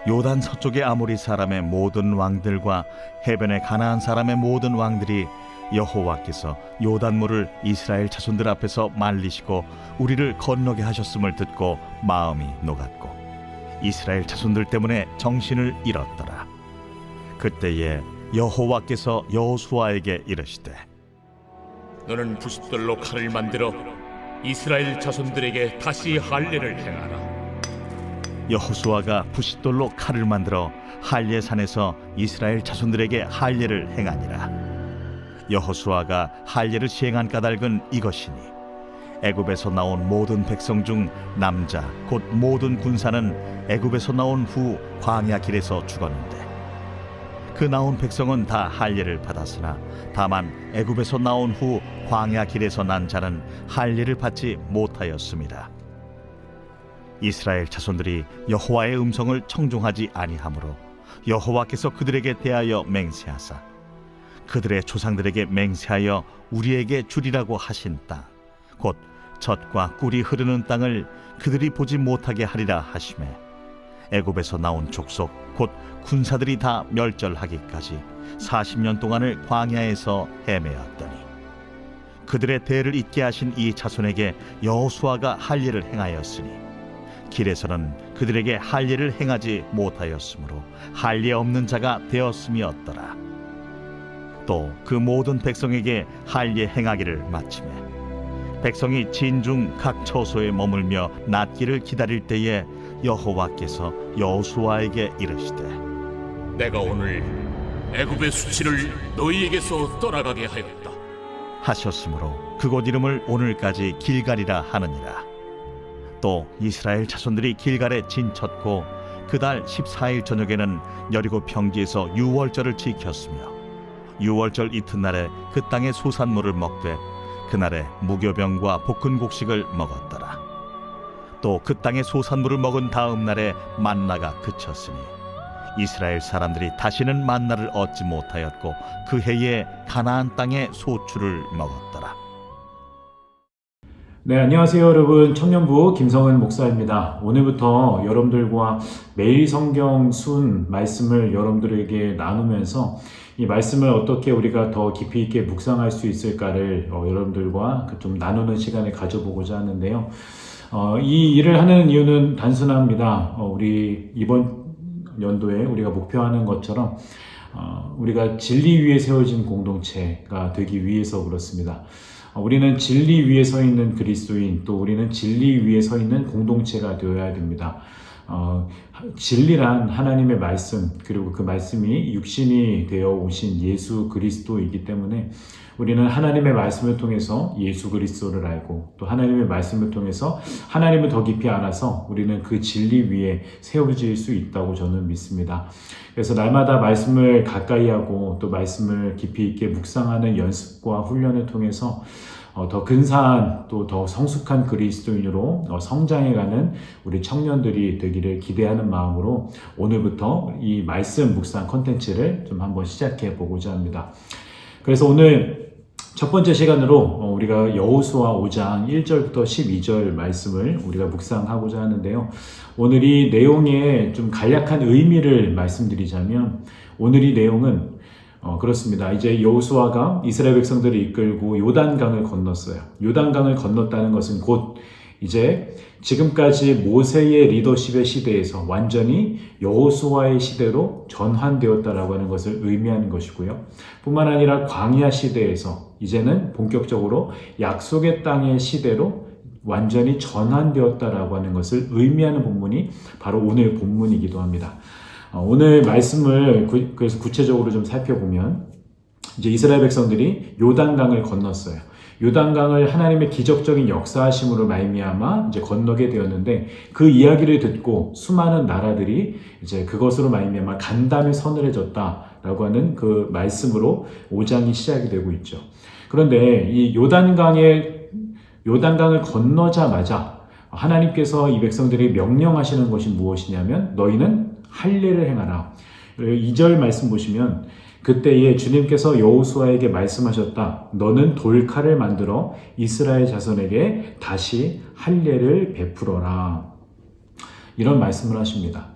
요단 서쪽의 아모리 사람의 모든 왕들과 해변의 가나안 사람의 모든 왕들이 여호와께서 요단물을 이스라엘 자손들 앞에서 말리시고 우리를 건너게 하셨음을 듣고 마음이 녹았고 이스라엘 자손들 때문에 정신을 잃었더라. 그때에 여호와께서 여호수아에게 이르시되 너는 부싯돌로 칼을 만들어 이스라엘 자손들에게 다시 할례를 행하라. 여호수아가 부싯돌로 칼을 만들어 할례 산에서 이스라엘 자손들에게 할례를 행하니라. 여호수아가 할례를 시행한 까닭은 이것이니 애굽에서 나온 모든 백성 중 남자 곧 모든 군사는 애굽에서 나온 후 광야 길에서 죽었는데 그 나온 백성은 다 할례를 받았으나 다만 애굽에서 나온 후 광야 길에서 난 자는 할례를 받지 못하였습니다. 이스라엘 자손들이 여호와의 음성을 청종하지 아니하므로 여호와께서 그들에게 대하여 맹세하사 그들의 조상들에게 맹세하여 우리에게 주리라고 하신 땅 곧 젖과 꿀이 흐르는 땅을 그들이 보지 못하게 하리라 하시매 애굽에서 나온 족속 곧 군사들이 다 멸절하기까지 40년 동안을 광야에서 헤매었더니 그들의 대를 잇게 하신 이 자손에게 여호수아가 할례를 행하였으니 길에서는 그들에게 할례를 행하지 못하였으므로 할례 없는 자가 되었음이었더라. 또 그 모든 백성에게 할례 행하기를 마치매 백성이 진중 각 처소에 머물며 낫기를 기다릴 때에 여호와께서 여호수아에게 이르시되 내가 오늘 애굽의 수치를 너희에게서 떠나가게 하였다. 하셨으므로 그곳 이름을 오늘까지 길갈이라 하느니라. 또 이스라엘 자손들이 길갈에 진쳤고 그달 14일 저녁에는 여리고 평지에서 유월절을 지켰으며 유월절 이튿날에 그 땅의 소산물을 먹되 그날에 무교병과 볶은 곡식을 먹었더라. 또 그 땅의 소산물을 먹은 다음 날에 만나가 그쳤으니 이스라엘 사람들이 다시는 만나를 얻지 못하였고 그 해에 가나안 땅의 소출을 먹었더라. 네, 안녕하세요 여러분. 청년부 김성은 목사입니다. 오늘부터 여러분들과 매일 성경 순 말씀을 여러분들에게 나누면서 이 말씀을 어떻게 우리가 더 깊이 있게 묵상할 수 있을까를 여러분들과 좀 나누는 시간을 가져보고자 하는데요. 이 일을 하는 이유는 단순합니다. 우리 이번 연도에 우리가 목표하는 것처럼 우리가 진리 위에 세워진 공동체가 되기 위해서 그렇습니다. 우리는 진리 위에 서 있는 그리스도인, 또 우리는 진리 위에 서 있는 공동체가 되어야 됩니다. 진리란 하나님의 말씀, 그리고 그 말씀이 육신이 되어 오신 예수 그리스도이기 때문에 우리는 하나님의 말씀을 통해서 예수 그리스도를 알고 또 하나님의 말씀을 통해서 하나님을 더 깊이 알아서 우리는 그 진리 위에 세워질 수 있다고 저는 믿습니다. 그래서 날마다 말씀을 가까이 하고 또 말씀을 깊이 있게 묵상하는 연습과 훈련을 통해서 더 근사한 또 더 성숙한 그리스도인으로 성장해가는 우리 청년들이 되기를 기대하는 마음으로 오늘부터 이 말씀 묵상 콘텐츠를 좀 한번 시작해 보고자 합니다. 그래서 오늘 첫 번째 시간으로 우리가 여호수아 5장 1절부터 12절 말씀을 우리가 묵상하고자 하는데요. 오늘 이 내용의 좀 간략한 의미를 말씀드리자면 오늘 이 내용은 그렇습니다. 이제 여호수아가 이스라엘 백성들을 이끌고 요단강을 건넜어요. 요단강을 건넜다는 것은 곧 이제 지금까지 모세의 리더십의 시대에서 완전히 여호수아의 시대로 전환되었다라고 하는 것을 의미하는 것이고요. 뿐만 아니라 광야 시대에서 이제는 본격적으로 약속의 땅의 시대로 완전히 전환되었다라고 하는 것을 의미하는 본문이 바로 오늘 본문이기도 합니다. 오늘 말씀을 그래서 구체적으로 좀 살펴보면 이제 이스라엘 백성들이 요단강을 건넜어요. 요단강을 하나님의 기적적인 역사하심으로 말미암아 이제 건너게 되었는데 그 이야기를 듣고 수많은 나라들이 이제 그것으로 말미암아 간담이 서늘해졌다라고 하는 그 말씀으로 5장이 시작이 되고 있죠. 그런데 이 요단강을 건너자마자 하나님께서 이 백성들이 명령하시는 것이 무엇이냐면 너희는 할례를 행하라. 2절 말씀 보시면 그때에 주님께서 여호수아에게 말씀하셨다. 너는 돌칼을 만들어 이스라엘 자손에게 다시 할례를 베풀어라. 이런 말씀을 하십니다.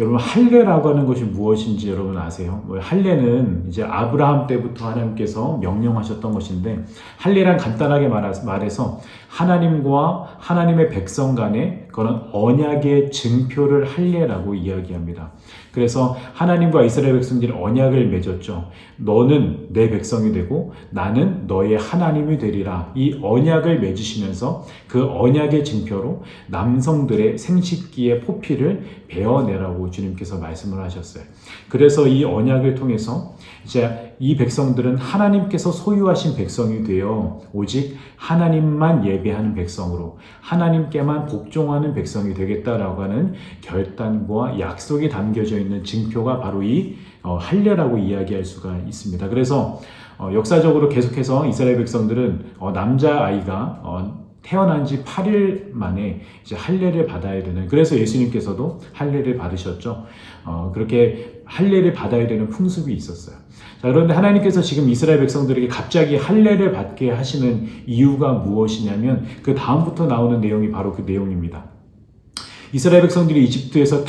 여러분 할례라고 하는 것이 무엇인지 여러분 아세요? 할례는 이제 아브라함 때부터 하나님께서 명령하셨던 것인데 할례란 간단하게 말해서 하나님과 하나님의 백성 간의 그런 언약의 증표를 할례라고 이야기합니다. 그래서 하나님과 이스라엘 백성들이 언약을 맺었죠. 너는 내 백성이 되고 나는 너의 하나님이 되리라. 이 언약을 맺으시면서 그 언약의 증표로 남성들의 생식기의 포피를 베어내라고 주님께서 말씀을 하셨어요. 그래서 이 언약을 통해서 이제 이 백성들은 하나님께서 소유하신 백성이 되어 오직 하나님만 예배하는 백성으로 하나님께만 복종하는 백성이 되겠다라고 하는 결단과 약속이 담겨져 있는 증표가 바로 이 할례라고 이야기할 수가 있습니다. 그래서 역사적으로 계속해서 이스라엘 백성들은 남자아이가 태어난 지 8일 만에 이제 할례를 받아야 되는, 그래서 예수님께서도 할례를 받으셨죠. 그렇게 할례를 받아야 되는 풍습이 있었어요. 자, 그런데 하나님께서 지금 이스라엘 백성들에게 갑자기 할례를 받게 하시는 이유가 무엇이냐면 그 다음부터 나오는 내용이 바로 그 내용입니다. 이스라엘 백성들이 이집트에서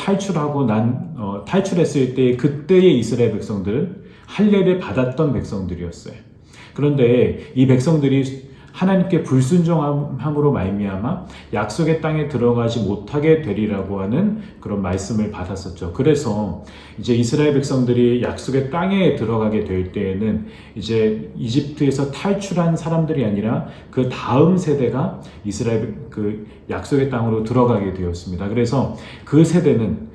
탈출했을 때 그때의 이스라엘 백성들은 할례를 받았던 백성들이었어요. 그런데 이 백성들이 하나님께 불순종함으로 말미암아 약속의 땅에 들어가지 못하게 되리라고 하는 그런 말씀을 받았었죠. 그래서 이제 이스라엘 백성들이 약속의 땅에 들어가게 될 때에는 이제 이집트에서 탈출한 사람들이 아니라 그 다음 세대가 이스라엘 그 약속의 땅으로 들어가게 되었습니다. 그래서 그 세대는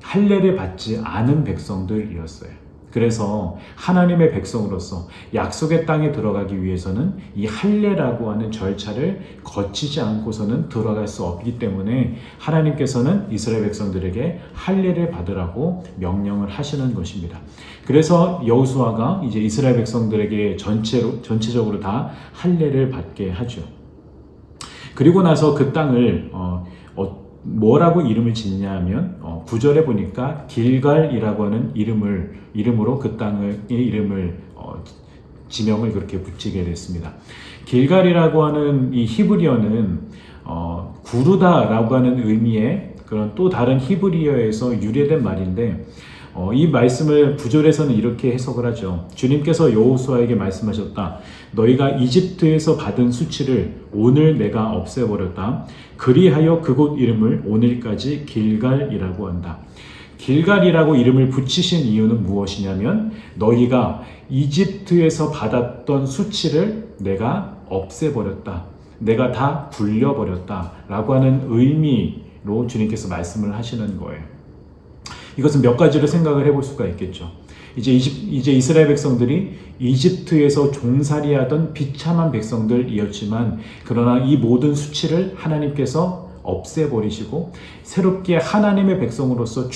할례를 받지 않은 백성들이었어요. 그래서 하나님의 백성으로서 약속의 땅에 들어가기 위해서는 이 할례라고 하는 절차를 거치지 않고서는 들어갈 수 없기 때문에 하나님께서는 이스라엘 백성들에게 할례를 받으라고 명령을 하시는 것입니다. 그래서 여호수아가 이제 이스라엘 백성들에게 전체적으로 다 할례를 받게 하죠. 그리고 나서 그 땅을 뭐라고 이름을 짓냐 하면 9절에 보니까 길갈이라고 하는 이름으로 그 땅의 이름을 지명을 그렇게 붙이게 됐습니다. 길갈이라고 하는 이 히브리어는 구르다라고 하는 의미의 그런 또 다른 히브리어에서 유래된 말인데 이 말씀을 9절에서는 이렇게 해석을 하죠. 주님께서 여호수아에게 말씀하셨다. 너희가 이집트에서 받은 수치를 오늘 내가 없애버렸다. 그리하여 그곳 이름을 오늘까지 길갈이라고 한다. 길갈이라고 이름을 붙이신 이유는 무엇이냐면 너희가 이집트에서 받았던 수치를 내가 없애버렸다. 내가 다 굴려버렸다. 라고 하는 의미로 주님께서 말씀을 하시는 거예요. 이것은 몇 가지로 생각을 해볼 수가 있겠죠. 이제 이스라엘 백성들이 이집트에서 종살이하던 비참한 백성들이었지만 그러나 이 모든 수치를 하나님께서 없애버리시고 새롭게 하나님의 백성으로서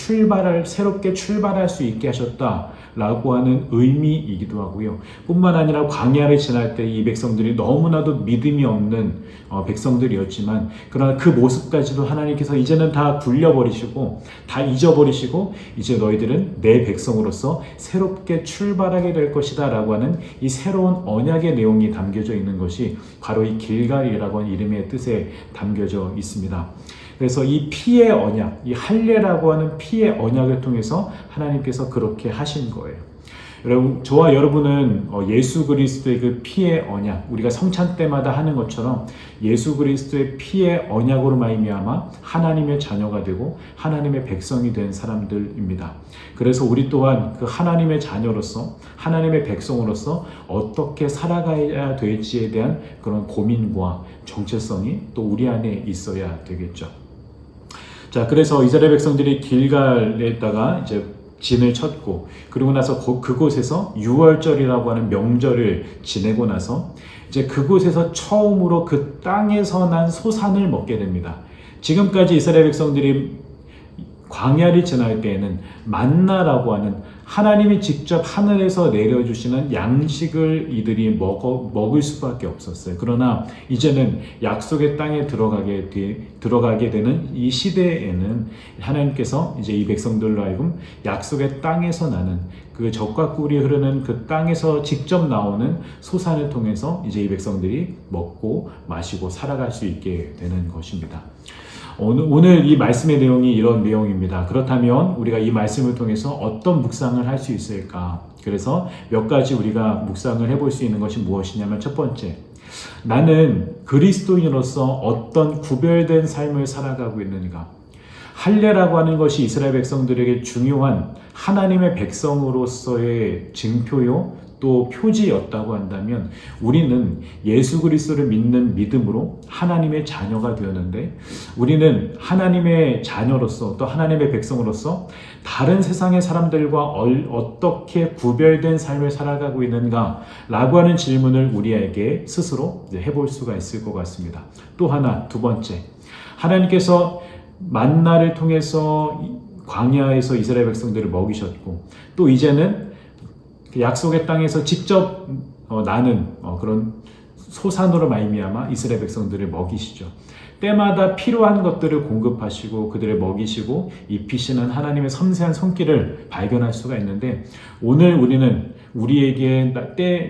새롭게 출발할 수 있게 하셨다라고 하는 의미이기도 하고요. 뿐만 아니라 광야를 지날 때 이 백성들이 너무나도 믿음이 없는 백성들이었지만 그러나 그 모습까지도 하나님께서 이제는 다 굴려버리시고 다 잊어버리시고 이제 너희들은 내 백성으로서 새롭게 출발하게 될 것이다 라고 하는 이 새로운 언약의 내용이 담겨져 있는 것이 바로 이 길갈이라고 하는 이름의 뜻에 담겨져 있습니다. 그래서 이 피의 언약, 이 할례라고 하는 피의 언약을 통해서 하나님께서 그렇게 하신 거예요. 여러분, 저와 여러분은 예수 그리스도의 그 피의 언약, 우리가 성찬 때마다 하는 것처럼 예수 그리스도의 피의 언약으로 말미암아 하나님의 자녀가 되고 하나님의 백성이 된 사람들입니다. 그래서 우리 또한 그 하나님의 자녀로서 하나님의 백성으로서 어떻게 살아가야 될지에 대한 그런 고민과 정체성이 또 우리 안에 있어야 되겠죠. 자, 그래서 이스라엘 백성들이 길갈에다가 이제 진을 쳤고 그리고 나서 그곳에서 유월절이라고 하는 명절을 지내고 나서 이제 그곳에서 처음으로 그 땅에서 난 소산을 먹게 됩니다. 지금까지 이스라엘 백성들이 광야를 지날 때에는 만나라고 하는 하나님이 직접 하늘에서 내려주시는 양식을 이들이 먹을 수밖에 없었어요. 그러나 이제는 약속의 땅에 들어가게 되는 이 시대에는 하나님께서 이제 이 백성들로 하여금 약속의 땅에서 나는 그 젖과 꿀이 흐르는 그 땅에서 직접 나오는 소산을 통해서 이제 이 백성들이 먹고 마시고 살아갈 수 있게 되는 것입니다. 오늘 이 말씀의 내용이 이런 내용입니다. 그렇다면 우리가 이 말씀을 통해서 어떤 묵상을 할 수 있을까? 그래서 몇 가지 우리가 묵상을 해볼 수 있는 것이 무엇이냐면, 첫 번째, 나는 그리스도인으로서 어떤 구별된 삶을 살아가고 있는가? 할례라고 하는 것이 이스라엘 백성들에게 중요한 하나님의 백성으로서의 증표요, 또 표지였다고 한다면, 우리는 예수 그리스도를 믿는 믿음으로 하나님의 자녀가 되었는데, 우리는 하나님의 자녀로서 또 하나님의 백성으로서 다른 세상의 사람들과 어떻게 구별된 삶을 살아가고 있는가 라고 하는 질문을 우리에게 스스로 해볼 수가 있을 것 같습니다. 또 하나, 두 번째, 하나님께서 만나를 통해서 광야에서 이스라엘 백성들을 먹이셨고, 또 이제는 약속의 땅에서 직접 나는 그런 소산으로 말미암아 이스라엘 백성들을 먹이시죠. 때마다 필요한 것들을 공급하시고 그들을 먹이시고 입히시는 하나님의 섬세한 손길을 발견할 수가 있는데, 오늘 우리는 우리에게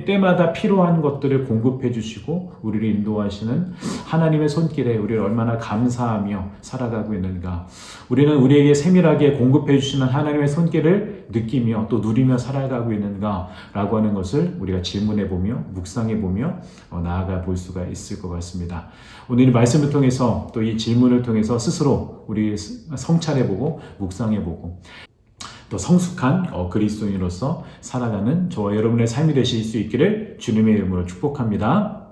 때마다 필요한 것들을 공급해 주시고 우리를 인도하시는 하나님의 손길에 우리를 얼마나 감사하며 살아가고 있는가. 우리는 우리에게 세밀하게 공급해 주시는 하나님의 손길을 느끼며 또 누리며 살아가고 있는가 라고 하는 것을 우리가 질문해 보며 묵상해 보며 나아가 볼 수가 있을 것 같습니다. 오늘 이 말씀을 통해서 또 이 질문을 통해서 스스로 우리 성찰해 보고 묵상해 보고 또 성숙한 그리스도인으로서 살아가는 저와 여러분의 삶이 되실 수 있기를 주님의 이름으로 축복합니다.